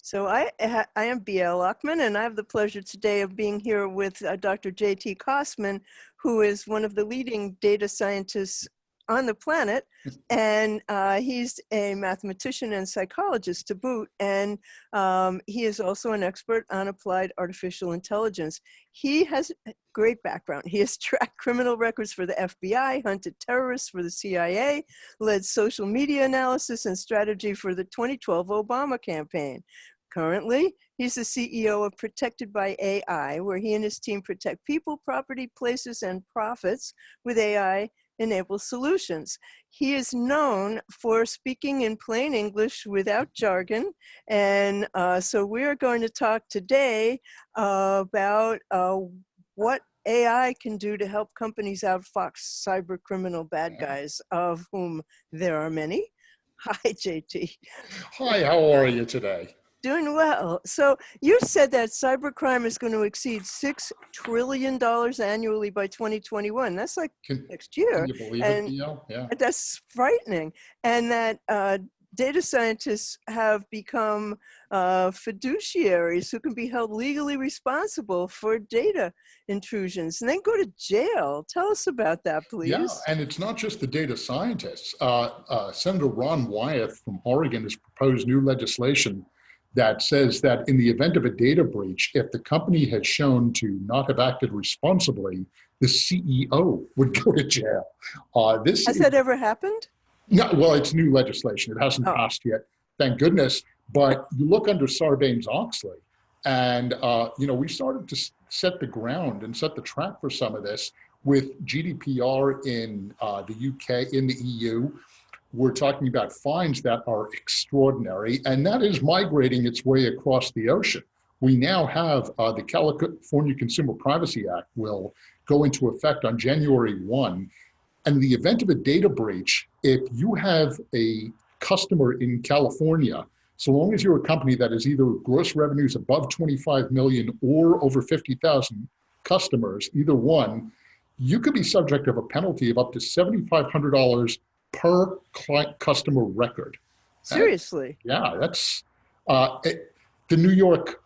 So I am B.L. Lockman, and I have the pleasure today of being here with Dr. J.T. Kostman, who is one of the leading data scientists on the planet, and he's a mathematician and psychologist to boot, and he is also an expert on applied artificial intelligence. He has a great background. He has tracked criminal records for the FBI, hunted terrorists for the CIA, led social media analysis and strategy for the 2012 Obama campaign. Currently, he's the CEO of ProtectedBy.AI, where he and his team protect people, property, places, and profits with AI-enabled solutions. He is known for speaking in plain English without jargon, and so we're going to talk today about what AI can do to help companies outfox cyber criminal bad guys, of whom there are many. Hi, JT. Hi, how are you today? Doing well. So you said that cybercrime is going to exceed $6 trillion annually by 2021. That's like next year. Can you believe and it, Theo? Yeah. That's frightening. And that data scientists have become fiduciaries who can be held legally responsible for data intrusions and then go to jail. Tell us about that, please. Yeah, and it's not just the data scientists. Senator Ron Wyeth from Oregon has proposed new legislation that says that in the event of a data breach, if the company had shown to not have acted responsibly, the CEO would go to jail. Has that ever happened? No, well, it's new legislation. It hasn't passed yet, thank goodness. But you look under Sarbanes-Oxley, and we started to set the ground and set the track for some of this with GDPR in the UK, in the EU. We're talking about fines that are extraordinary, and that is migrating its way across the ocean. We now have the California Consumer Privacy Act will go into effect on January 1. And in the event of a data breach, if you have a customer in California, so long as you're a company that is either gross revenues above 25 million or over 50,000 customers, either one, you could be subject of a penalty of up to $7,500 per client customer record. Seriously? That's the New York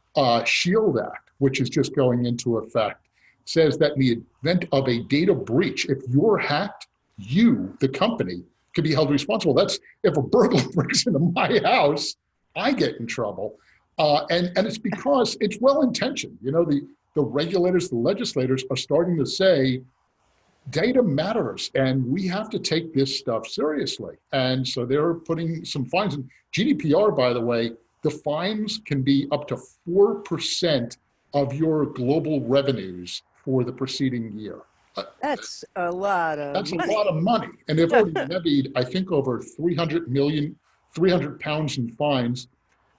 SHIELD Act, which is just going into effect, says that in the event of a data breach, if you're hacked, you, the company, could be held responsible. That's if a burglar breaks into my house, I get in trouble. And it's because it's well-intentioned. You know, the regulators, the legislators are starting to say, data matters, and we have to take this stuff seriously. And so they're putting some fines. And GDPR, by the way, the fines can be up to 4% of your global revenues for the preceding year. That's a lot of That's money. a lot of money. And they've already levied, I think, over 300 pounds in fines.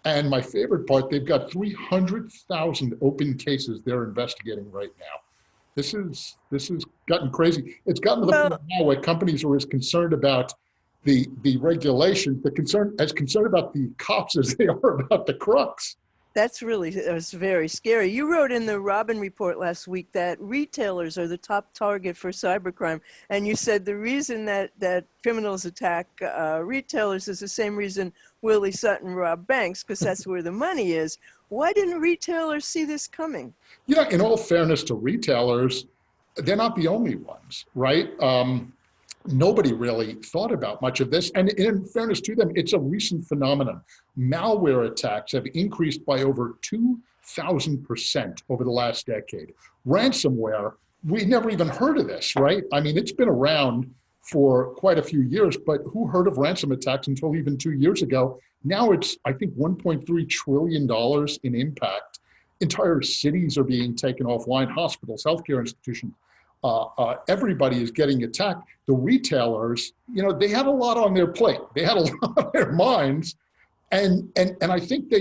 And my favorite part, they've got 300,000 open cases they're investigating right now. This has gotten crazy. It's gotten to the point now where companies are as concerned about the regulations, as concerned about the cops as they are about the crooks. That's very scary. You wrote in the Robin Report last week that retailers are the top target for cybercrime. And you said the reason that criminals attack retailers is the same reason Willie Sutton robbed banks, because that's where the money is. Why didn't retailers see this coming? Yeah, in all fairness to retailers, they're not the only ones, right? Nobody really thought about much of this. And in fairness to them, it's a recent phenomenon. Malware attacks have increased by over 2,000% over the last decade. Ransomware, we never even heard of this, right? I mean, it's been around for quite a few years, but who heard of ransom attacks until even 2 years ago? Now it's, I think, $1.3 trillion in impact. Entire cities are being taken offline, hospitals, healthcare institutions. Everybody is getting attacked. The retailers, they had a lot on their plate. They had a lot on their minds. And I think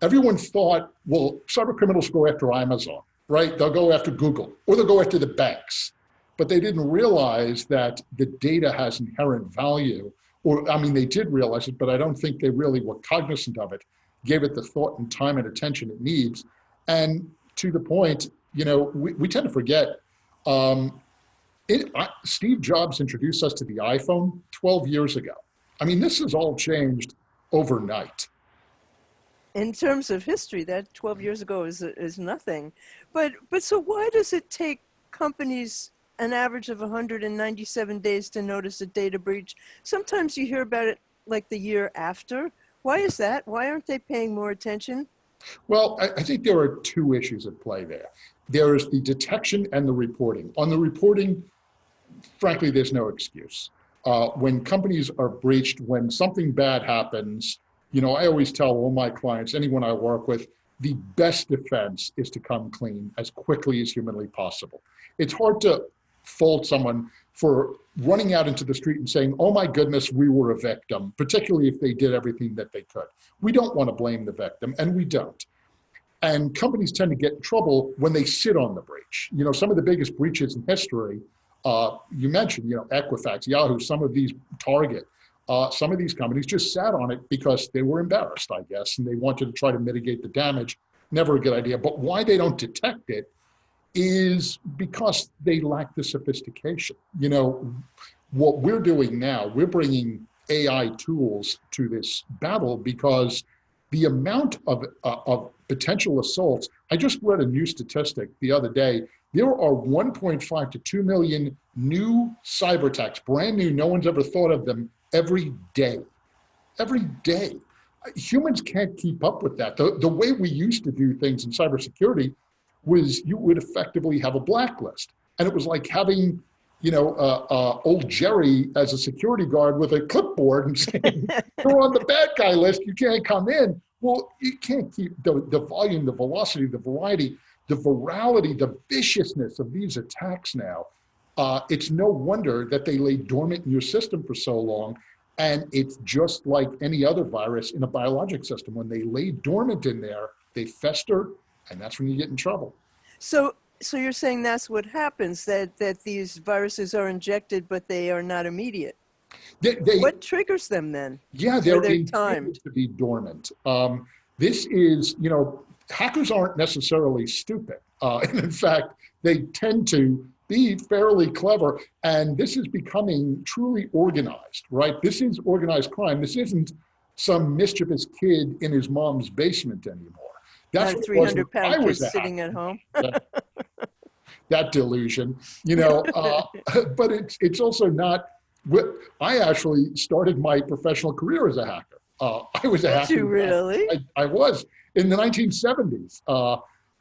everyone thought, well, cyber criminals go after Amazon, right? They'll go after Google, or they'll go after the banks. But they didn't realize that the data has inherent value. They did realize it, but I don't think they really were cognizant of it, gave it the thought and time and attention it needs. And to the point, we tend to forget, Steve Jobs introduced us to the iPhone 12 years ago. I mean, this has all changed overnight. In terms of history, that 12 years ago is nothing. But so why does it take companies an average of 197 days to notice a data breach? Sometimes you hear about it like the year after. Why is that? Why aren't they paying more attention? Well, I think there are two issues at play there. There is the detection and the reporting. On the reporting, frankly, there's no excuse. When companies are breached, when something bad happens, I always tell all my clients, anyone I work with, the best defense is to come clean as quickly as humanly possible. It's hard to fault someone for running out into the street and saying, oh my goodness, we were a victim, particularly if they did everything that they could. We don't want to blame the victim, and we don't. And companies tend to get in trouble when they sit on the breach. Some of the biggest breaches in history, you mentioned, Equifax, Yahoo, some of these Target, some of these companies just sat on it because they were embarrassed, I guess, and they wanted to try to mitigate the damage. Never a good idea. But why they don't detect it is because they lack the sophistication. What we're doing now, we're bringing AI tools to this battle because the amount of potential assaults, I just read a new statistic the other day. There are 1.5 to 2 million new cyber attacks, brand new, no one's ever thought of them, every day. Every day. Humans can't keep up with that. The way we used to do things in cybersecurity was you would effectively have a blacklist. And it was like having, old Jerry as a security guard with a clipboard and saying, you're on the bad guy list, you can't come in. Well, you can't keep the volume, the velocity, the variety, the virality, the viciousness of these attacks now. It's no wonder that they lay dormant in your system for so long. And it's just like any other virus in a biologic system. When they lay dormant in there, they fester, and that's when you get in trouble. So you're saying that's what happens, that these viruses are injected, but they are not immediate. What triggers them then? Yeah, they're timed to be dormant. This is, hackers aren't necessarily stupid. And in fact, they tend to be fairly clever. And this is becoming truly organized, right? This is organized crime. This isn't some mischievous kid in his mom's basement anymore. That's what 300-pound kid sitting at home. That delusion, but it's also not. I actually started my professional career as a hacker. I was a hacker. Did you really? I was in the 1970s.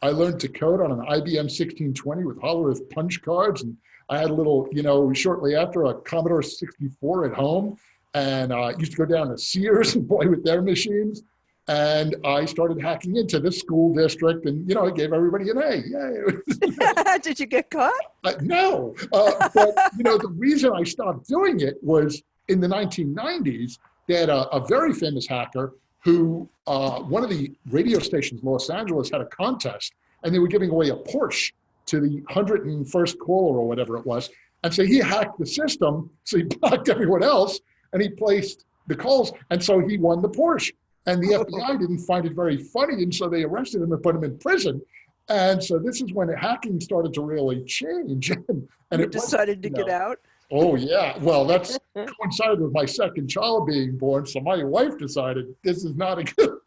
I learned to code on an IBM 1620 with hollow-earth punch cards, and I had a little, shortly after, a Commodore 64 at home, and I used to go down to Sears and play with their machines. And I started hacking into this school district, and I gave everybody an A. Yay! Did you get caught? No, but the reason I stopped doing it was in the 1990s. They had a very famous hacker who one of the radio stations in Los Angeles had a contest, and they were giving away a Porsche to the 101st caller or whatever it was. And so he hacked the system, so he blocked everyone else, and he placed the calls, and so he won the Porsche. And the FBI didn't find it very funny, and so they arrested him and put him in prison. And so this is when hacking started to really change. And it decided to get out? Oh, yeah. Well, that's coincided with my second child being born. So my wife decided this is not a good,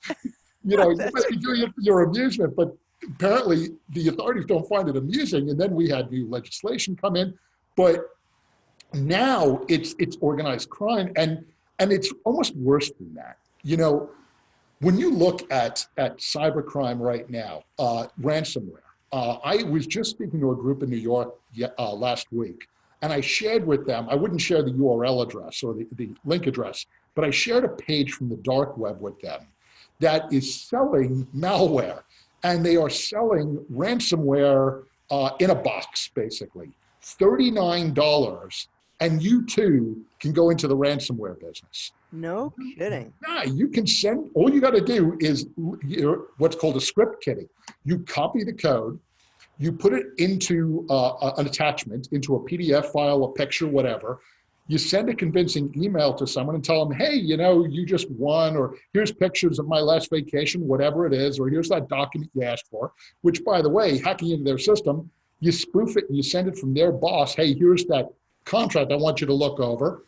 you might be doing it for your amusement, but apparently the authorities don't find it amusing. And then we had new legislation come in. But now it's organized crime. And it's almost worse than that. When you look at cybercrime right now, ransomware, I was just speaking to a group in New York last week, and I shared with them, I wouldn't share the URL address or the link address, but I shared a page from the dark web with them that is selling malware, and they are selling ransomware in a box, basically, $39, and you too can go into the ransomware business. No kidding. Yeah, you can send, all you got to do is what's called a script kidding. You copy the code, you put it into an attachment, into a PDF file, a picture, whatever. You send a convincing email to someone and tell them, hey, you just won, or here's pictures of my last vacation, whatever it is, or here's that document you asked for, which, by the way, hacking into their system, you spoof it and you send it from their boss, hey, here's that contract I want you to look over.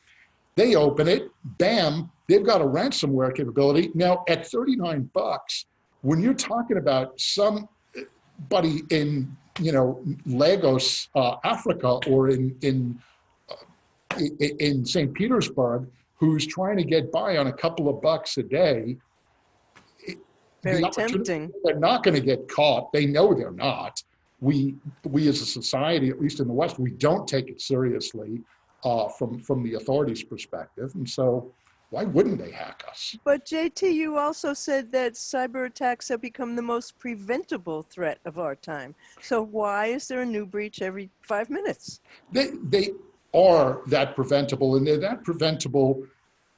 They open it, bam, they've got a ransomware capability. Now at $39, when you're talking about somebody in, Lagos, Africa, or in St. Petersburg, who's trying to get by on a couple of bucks a day, Very tempting. they're not going to get caught. They know they're not. We as a society, at least in the West, we don't take it seriously from the authorities' perspective. And so why wouldn't they hack us? But JT, you also said that cyber attacks have become the most preventable threat of our time. So why is there a new breach every 5 minutes? They are that preventable, and they're that preventable,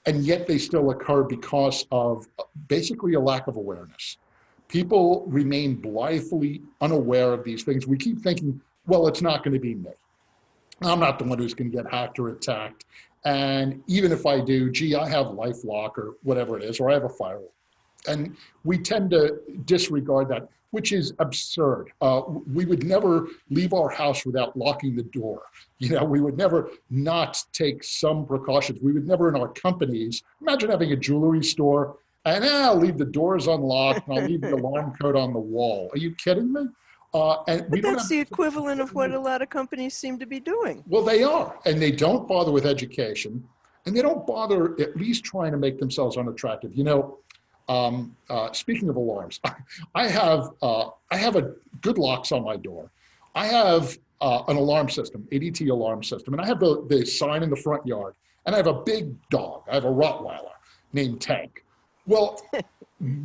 and yet they still occur because of basically a lack of awareness. People remain blithely unaware of these things. We keep thinking, well, it's not going to be me. I'm not the one who's going to get hacked or attacked. And even if I do, gee, I have LifeLock or whatever it is, or I have a firewall. And we tend to disregard that, which is absurd. We would never leave our house without locking the door. We would never not take some precautions. We would never in our companies, imagine having a jewelry store and I'll leave the doors unlocked and I'll leave the alarm code on the wall. Are you kidding me? But that's the equivalent of what a lot of companies seem to be doing. Well, they are, and they don't bother with education, and they don't bother at least trying to make themselves unattractive. Speaking of alarms, I have a good locks on my door. I have an alarm system, ADT alarm system, and I have the sign in the front yard, and I have a big dog. I have a Rottweiler named Tank. Well,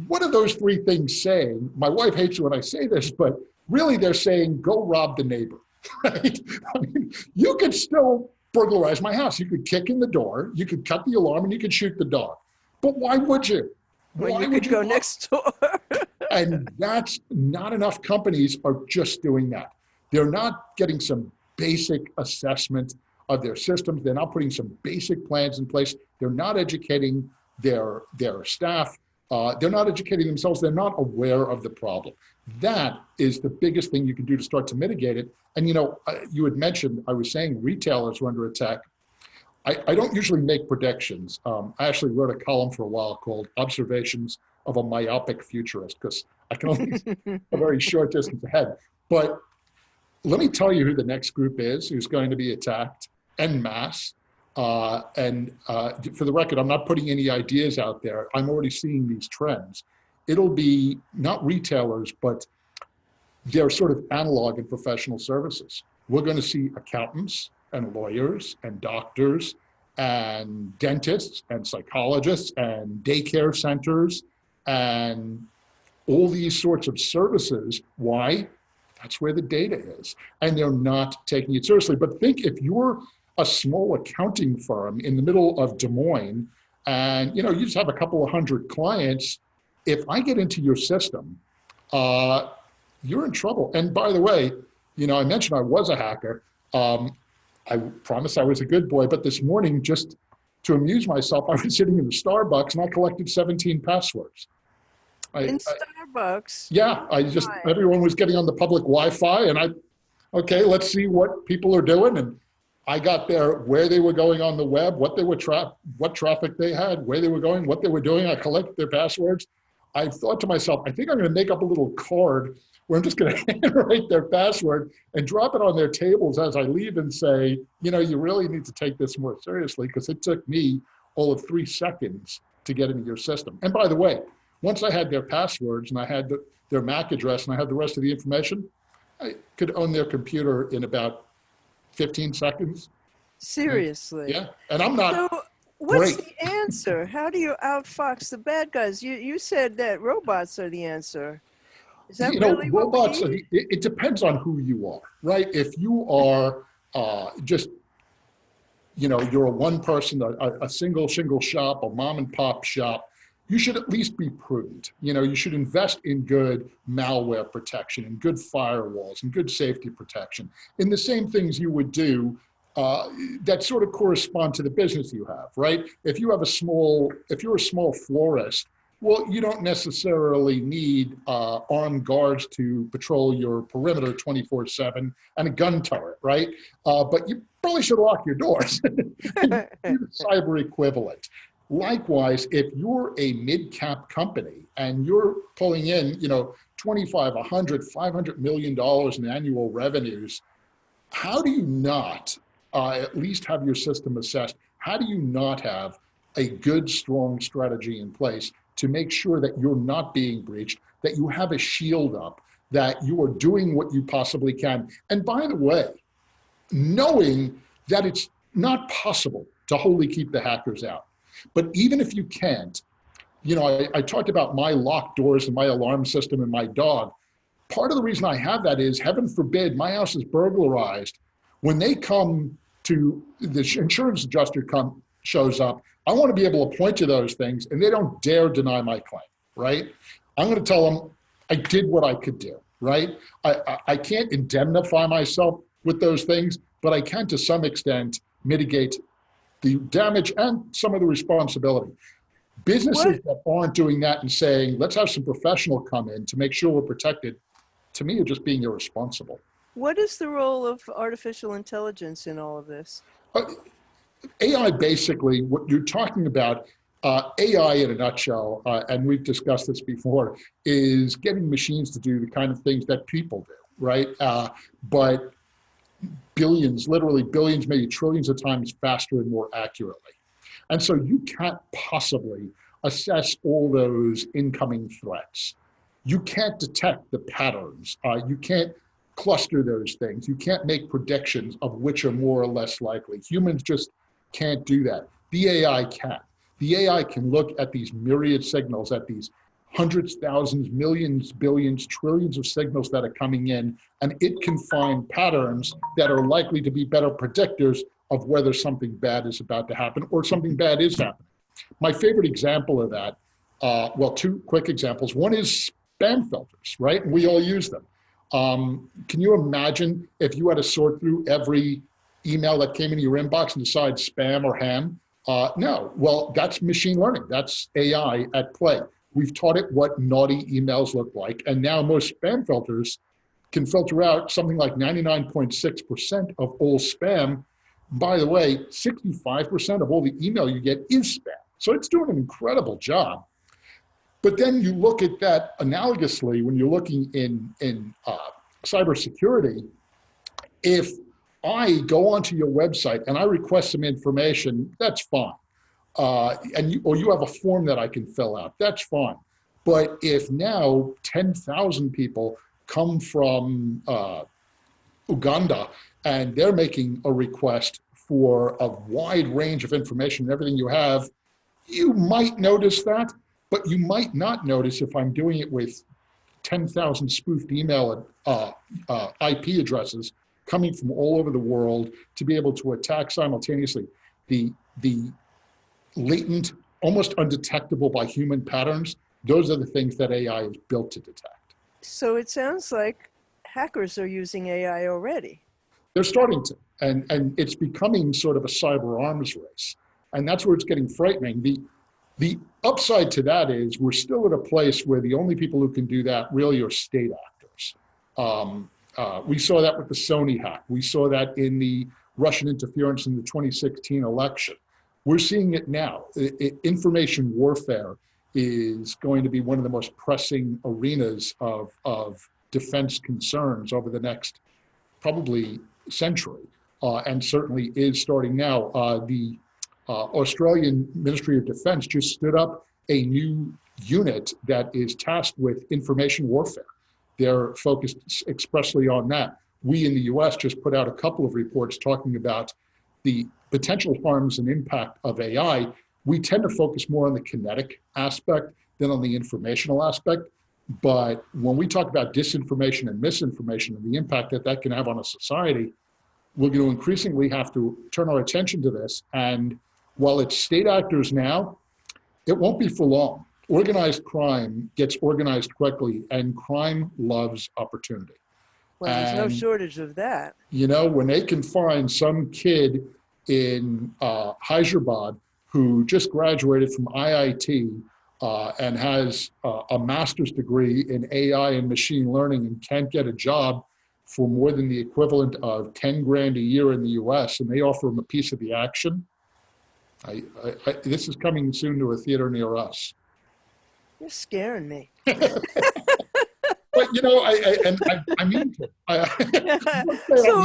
what are those three things saying? My wife hates it when I say this, but really they're saying, go rob the neighbor, right? I mean, you could still burglarize my house. You could kick in the door, you could cut the alarm, and you could shoot the dog. But why would you? Well, you could go next door. And that's not enough companies are just doing that. They're not getting some basic assessment of their systems. They're not putting some basic plans in place. They're not educating their staff. They're not educating themselves. They're not aware of the problem. That is the biggest thing you can do to start to mitigate it. And you had mentioned, I was saying retailers are under attack. I don't usually make predictions. I actually wrote a column for a while called Observations of a Myopic Futurist, because I can only see a very short distance ahead. But let me tell you who the next group is who's going to be attacked en masse. And for the record, I'm not putting any ideas out there. I'm already seeing these trends. It'll be not retailers, but they're sort of analog in professional services. We're going to see accountants and lawyers and doctors and dentists and psychologists and daycare centers and all these sorts of services. Why? That's where the data is. And they're not taking it seriously. But think if you're a small accounting firm in the middle of Des Moines and you just have a couple of hundred clients, if I get into your system, you're in trouble. And by the way, I mentioned I was a hacker. I promised I was a good boy, but this morning, just to amuse myself, I was sitting in the Starbucks and I collected 17 passwords. In Starbucks? Yeah, everyone was getting on the public Wi-Fi and okay, let's see what people are doing. And I got there where they were going on the web, what traffic they had, where they were going, what they were doing. I collected their passwords. I thought to myself, I think I'm going to make up a little card where I'm just going to handwrite their password and drop it on their tables as I leave and say, you really need to take this more seriously because it took me all of 3 seconds to get into your system. And by the way, once I had their passwords and I had their MAC address and I had the rest of the information, I could own their computer in about 15 seconds. Seriously? Yeah, and I'm not So what's the answer? How do you outfox the bad guys? You said that robots are the answer. Is that really robots what we need? it depends on who you are, right? If you are you're a one person, a single shingle shop, a mom and pop shop, you should at least be prudent. You should invest in good malware protection and good firewalls and good safety protection in the same things you would do that sort of correspond to the business you have, right? If you're a small florist, well, you don't necessarily need armed guards to patrol your perimeter 24/7 and a gun turret, right? But you probably should lock your doors. Do the cyber equivalent. Likewise, if you're a mid-cap company and you're pulling in, 25, 100, $500 million in annual revenues, how do you not at least have your system assessed? How do you not have a good, strong strategy in place to make sure that you're not being breached, that you have a shield up, that you are doing what you possibly can? And by the way, knowing that it's not possible to wholly keep the hackers out. But even if you can't, I talked about my locked doors and my alarm system and my dog. Part of the reason I have that is, heaven forbid, my house is burglarized. When they come to, the insurance adjuster shows up, I want to be able to point to those things and they don't dare deny my claim, right? I'm going to tell them I did what I could do, right? I can't indemnify myself with those things, but I can to some extent mitigate the damage and some of the responsibility. Businesses that aren't doing that and saying, let's have some professional come in to make sure we're protected, to me, are just being irresponsible. What is the role of artificial intelligence in all of this? AI, basically, what you're talking about, AI in a nutshell, and we've discussed this before, is getting machines to do the kind of things that people do, right? But billions, literally billions, maybe trillions of times faster and more accurately. And so you can't possibly assess all those incoming threats. You can't detect the patterns. You can't cluster those things. You can't make predictions of which are more or less likely. Humans just can't do that. The AI can. The AI can look at these myriad signals, at these hundreds, thousands, millions, billions, trillions of signals that are coming in, and it can find patterns that are likely to be better predictors of whether something bad is about to happen or something bad is happening. My favorite example of that, well, two quick examples. One is spam filters, right? And we all use them. Can you imagine if you had to sort through every email that came into your inbox and decide spam or ham? No. Well, that's machine learning. That's AI at play. We've taught it what naughty emails look like, and now most spam filters can filter out something like 99.6% of all spam. By the way, 65% of all the email you get is spam. So it's doing an incredible job. But then you look at that analogously when you're looking in cybersecurity. If I go onto your website and I request some information, that's fine. Or you have a form that I can fill out, that's fine. But if now 10,000 people come from Uganda and they're making a request for a wide range of information and everything you have, you might notice that, but you might not notice if I'm doing it with 10,000 spoofed email IP addresses coming from all over the world to be able to attack simultaneously the latent, almost undetectable by human patterns. Those are the things that AI is built to detect. So it sounds like hackers are using AI already. They're starting to, and it's becoming sort of a cyber arms race. And that's where it's getting frightening. The upside to that is we're still at a place where the only people who can do that really are state actors. We saw that with the Sony hack. We saw that in the Russian interference in the 2016 election. We're seeing it now. Information warfare is going to be one of the most pressing arenas of defense concerns over the next probably century, and certainly is starting now. The Australian Ministry of Defense just stood up a new unit that is tasked with information warfare. They're focused expressly on that. We in the US just put out a couple of reports talking about the potential harms and impact of AI. We tend to focus more on the kinetic aspect than on the informational aspect. But when we talk about disinformation and misinformation and the impact that that can have on a society, we're going to increasingly have to turn our attention to this. And while it's state actors now, it won't be for long. Organized crime gets organized quickly, and crime loves opportunity. Well, there's no shortage of that. You know, when they can find some kid in Hyderabad who just graduated from IIT and has a master's degree in AI and machine learning and can't get a job for more than the equivalent of 10 grand a year in the US, and they offer him a piece of the action, This is coming soon to a theater near us. You're scaring me. But I mean to.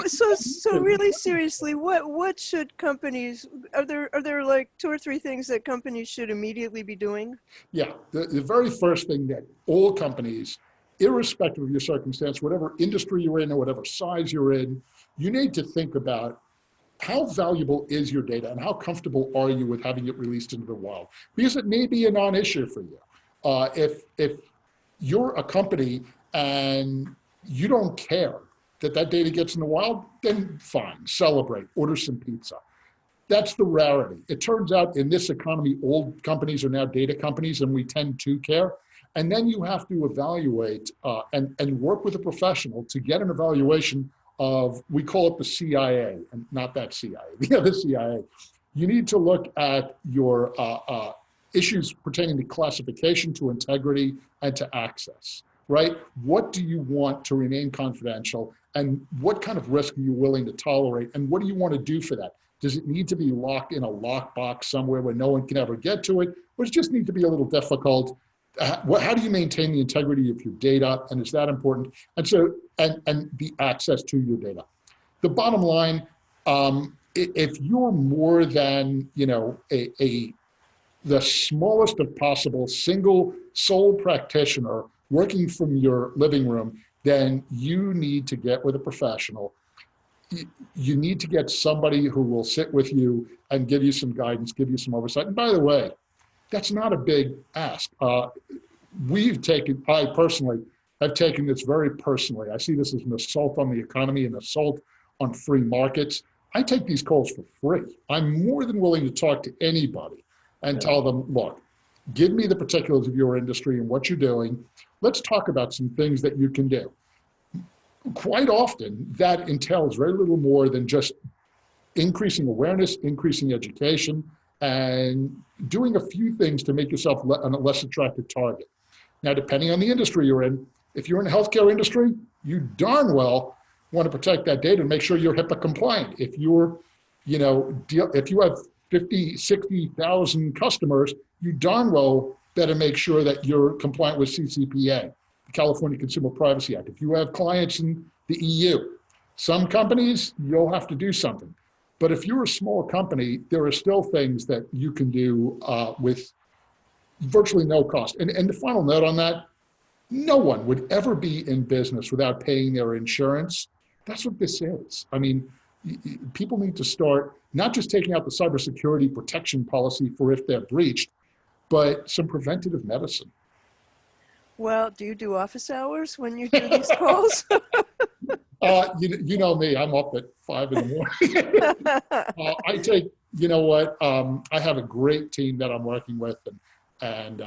So really seriously, what should companies, are there like 2 or 3 things that companies should immediately be doing? Yeah, the very first thing that all companies, irrespective of your circumstance, whatever industry you're in or whatever size you're in, you need to think about how valuable is your data and how comfortable are you with having it released into the wild? Because it may be a non-issue for you. If you're a company and you don't care that data gets in the wild, then fine, celebrate, order some pizza. That's the rarity. It turns out in this economy, all companies are now data companies and we tend to care. And then you have to evaluate and work with a professional to get an evaluation of, we call it the CIA, and not that CIA, the other CIA. You need to look at your issues pertaining to classification, to integrity, and to access, right? What do you want to remain confidential, and what kind of risk are you willing to tolerate, and what do you want to do for that? Does it need to be locked in a lockbox somewhere where no one can ever get to it, or does it just need to be a little difficult? How do you maintain the integrity of your data, and is that important? And so, and the access to your data. The bottom line, if you're more than the smallest of possible single sole practitioner working from your living room, then you need to get with a professional. You need to get somebody who will sit with you and give you some guidance, give you some oversight. And by the way, that's not a big ask. I personally have taken this very personally. I see this as an assault on the economy, an assault on free markets. I take these calls for free. I'm more than willing to talk to anybody and tell them, look, give me the particulars of your industry and what you're doing. Let's talk about some things that you can do. Quite often, that entails very little more than just increasing awareness, increasing education, and doing a few things to make yourself a less attractive target. Now, depending on the industry you're in, if you're in the healthcare industry, you darn well want to protect that data and make sure you're HIPAA compliant. If you're, if you have 50, 60,000 customers, you darn well better make sure that you're compliant with CCPA, the California Consumer Privacy Act. If you have clients in the EU, some companies, you'll have to do something. But if you're a small company, there are still things that you can do with virtually no cost. And the final note on that, no one would ever be in business without paying their insurance. That's what this is. I mean, people need to start not just taking out the cybersecurity protection policy for if they're breached, but some preventative medicine. Well, do you do office hours when you do these calls? You know me, I'm up at 5 in the morning. I take, I have a great team that I'm working with, and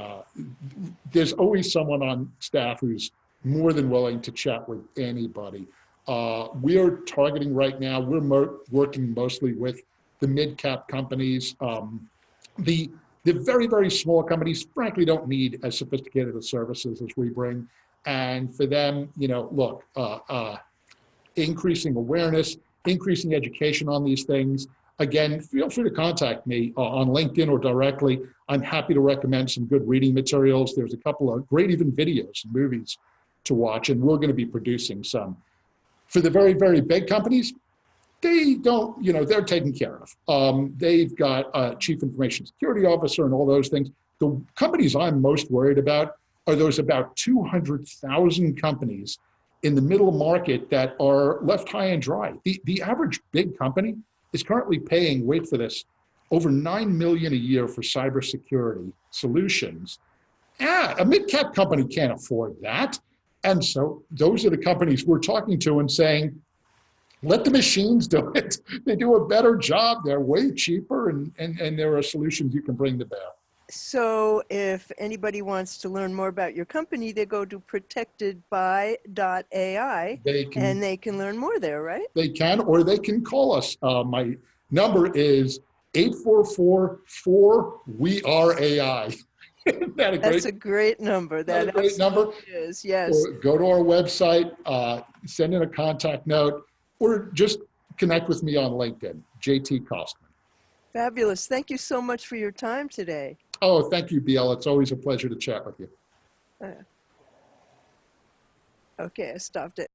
there's always someone on staff who's more than willing to chat with anybody. We're targeting right now, we're working mostly with the mid-cap companies. The very, very small companies, frankly, don't need as sophisticated a services as we bring. And for them, look, increasing awareness, increasing education on these things. Again, feel free to contact me on LinkedIn or directly. I'm happy to recommend some good reading materials. There's a couple of great even videos and movies to watch, and we're going to be producing some. For the very, very big companies, they don't, they're taken care of. They've got a chief information security officer and all those things. The companies I'm most worried about are those about 200,000 companies in the middle market that are left high and dry. The average big company is currently paying, wait for this, over $9 million a year for cybersecurity solutions. A mid-cap company can't afford that. And so those are the companies we're talking to and saying, let the machines do it. They do a better job. They're way cheaper, and there are solutions you can bring to bear. So if anybody wants to learn more about your company, they go to ProtectedBy.AI, and they can learn more there, right? They can, or they can call us. My number is 844-4-WE-ARE-AI. That's a great number. That a great number is, yes. Or go to our website, send in a contact note, or just connect with me on LinkedIn, JT Kostman. Fabulous. Thank you so much for your time today. Oh, thank you, BL. It's always a pleasure to chat with you. Okay, I stopped it.